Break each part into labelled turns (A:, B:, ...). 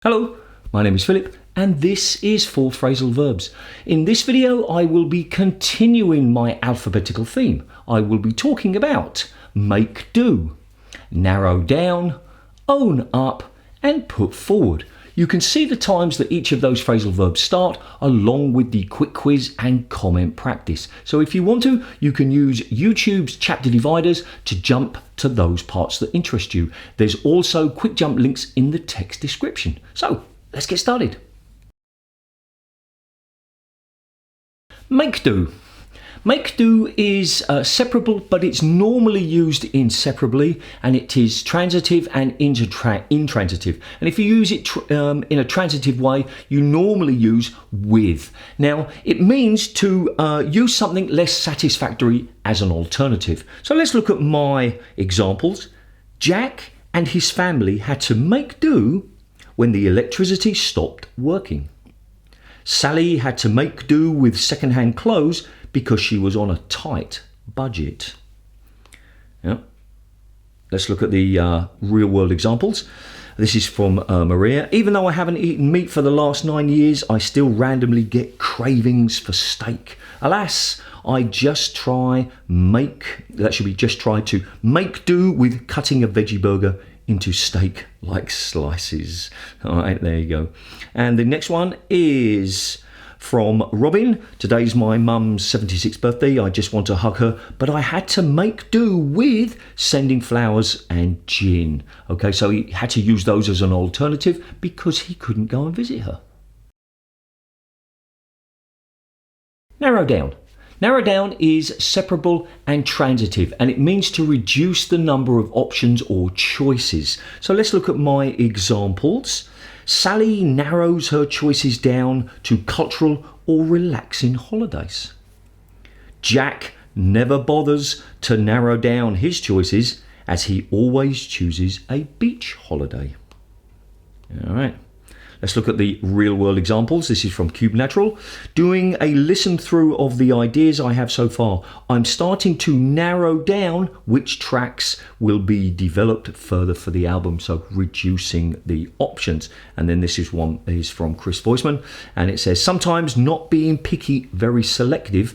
A: Hello, my name is Philip and this is for Phrasal Verbs. In this video I will be continuing my alphabetical theme. I will be talking about make do, narrow down, own up and put forward. You can see the times that each of those phrasal verbs start along with the quick quiz and comment practice. So if you want to, you can use YouTube's chapter dividers to jump to those parts that interest you. There's also quick jump links in the text description. So let's get started. Make do. Make do is separable, but it's normally used inseparably, and it is transitive and intransitive. And if you use it in a transitive way, you normally use with. Now, it means to use something less satisfactory as an alternative. So let's look at my examples. Jack and his family had to make do when the electricity stopped working. Sally had to make do with second-hand clothes because she was on a tight budget. Yeah. Let's look at the real-world examples. This is from Maria. Even though I haven't eaten meat for the last 9 years, I still randomly get cravings for steak. Alas, I just try to make do with cutting a veggie burger into steak-like slices. All right, there you go. And the next one is from Robin. Today's my mum's 76th birthday. I just want to hug her, but I had to make do with sending flowers and gin. Okay, so he had to use those as an alternative because he couldn't go and visit her. Narrow down. Narrow down is separable and transitive, and it means to reduce the number of options or choices. So let's look at my examples. Sally narrows her choices down to cultural or relaxing holidays. Jack never bothers to narrow down his choices as he always chooses a beach holiday. All right. Let's look at the real-world examples. This is from Cube Natural. Doing a listen through of the ideas I have so far, I'm starting to narrow down which tracks will be developed further for the album, so reducing the options. And then this is from Chris Voisman, and it says, sometimes not being picky, very selective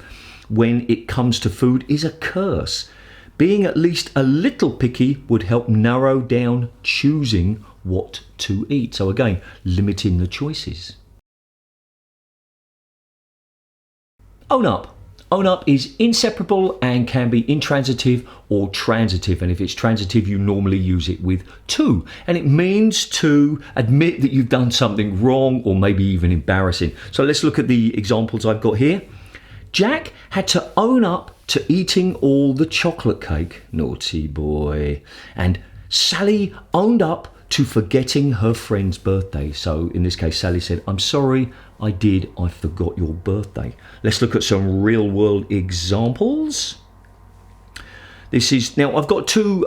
A: when it comes to food is a curse. Being at least a little picky would help narrow down choosing what to eat. So again, limiting the choices. Own up. Own up is inseparable and can be intransitive or transitive. And if it's transitive, you normally use it with to. And it means to admit that you've done something wrong or maybe even embarrassing. So let's look at the examples I've got here. Jack had to own up to eating all the chocolate cake. Naughty boy. And Sally owned up to forgetting her friend's birthday. So in this case, Sally said, I'm sorry, I forgot your birthday. Let's look at some real world examples. This is, now I've got two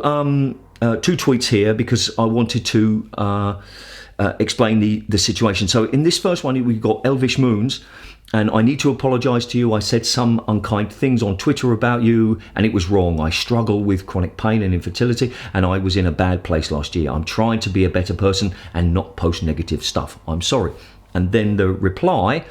A: tweets here because I wanted to explain the situation. So in this first one, we've got Elvish Moons. And I need to apologise to you. I said some unkind things on Twitter about you, and it was wrong. I struggle with chronic pain and infertility, and I was in a bad place last year. I'm trying to be a better person and not post negative stuff. I'm sorry. And then the reply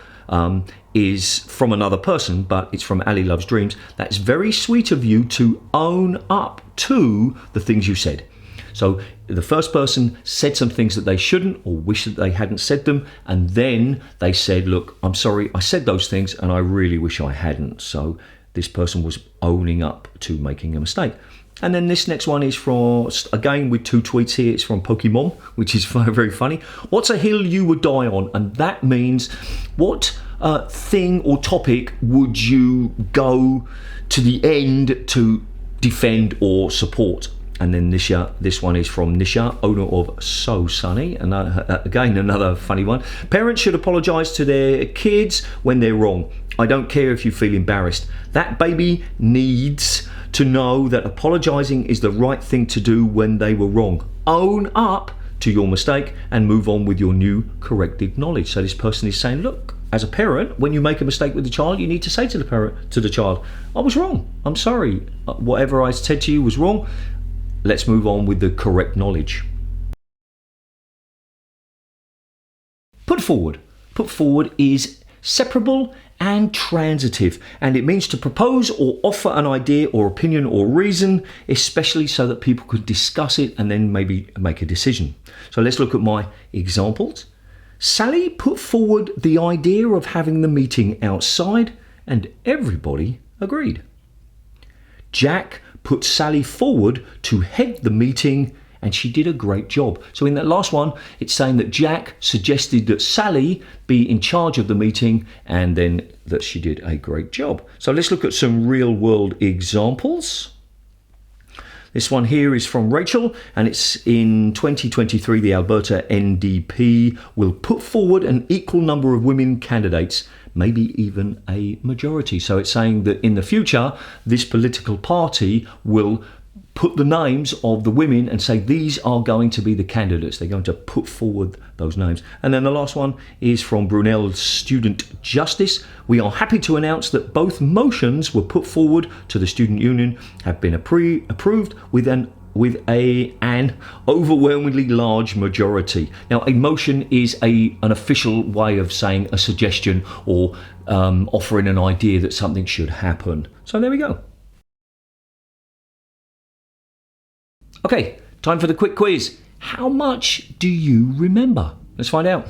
A: is from another person, but it's from Ali Loves Dreams. That's very sweet of you to own up to the things you said. So the first person said some things that they shouldn't or wish that they hadn't said them. And then they said, look, I'm sorry, I said those things and I really wish I hadn't. So this person was owning up to making a mistake. And then this next one is from, again, with two tweets here. It's from Pokemon, which is very funny. What's a hill you would die on? And that means what thing or topic would you go to the end to defend or support? And then this one is from Nisha, owner of So Sunny. And again, another funny one. Parents should apologise to their kids when they're wrong. I don't care if you feel embarrassed. That baby needs to know that apologising is the right thing to do when they were wrong. Own up to your mistake and move on with your new corrected knowledge. So this person is saying, look, as a parent, when you make a mistake with the child, you need to say to the child, I was wrong. I'm sorry. Whatever I said to you was wrong. Let's move on with the correct knowledge. Put forward. Put forward is separable and transitive, and it means to propose or offer an idea or opinion or reason, especially so that people could discuss it and then maybe make a decision. So let's look at my examples. Sally put forward the idea of having the meeting outside, and everybody agreed. Jack put Sally forward to head the meeting, and she did a great job. So in that last one, it's saying that Jack suggested that Sally be in charge of the meeting and then that she did a great job. So let's look at some real world examples. This one here is from Rachel, and it's in 2023, the Alberta NDP will put forward an equal number of women candidates, maybe even a majority. So it's saying that in the future, this political party will put the names of the women and say these are going to be the candidates. They're going to put forward those names. And then the last one is from Brunel's Student Justice. We are happy to announce that both motions were put forward to the Student Union, have been approved with an overwhelmingly large majority. Now, a motion is an official way of saying a suggestion or offering an idea that something should happen. So there we go. Okay, time for the quick quiz. How much do you remember? Let's find out.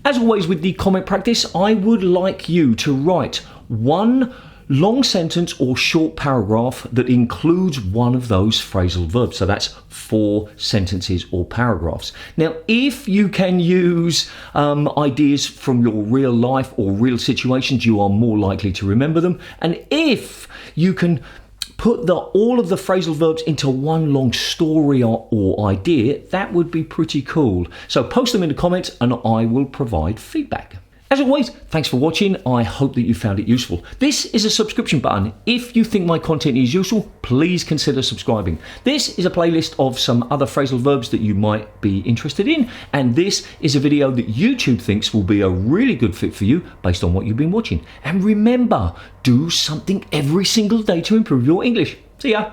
A: As always with the comment practice, I would like you to write one long sentence or short paragraph that includes one of those phrasal verbs. So that's 4 sentences or paragraphs. Now, if you can use ideas from your real life or real situations, you are more likely to remember them. And if you can put all of the phrasal verbs into one long story or idea, that would be pretty cool. So post them in the comments and I will provide feedback. As always, thanks for watching. I hope that you found it useful. This is a subscription button. If you think my content is useful, please consider subscribing. This is a playlist of some other phrasal verbs that you might be interested in, and this is a video that YouTube thinks will be a really good fit for you based on what you've been watching. And remember, do something every single day to improve your English. See ya.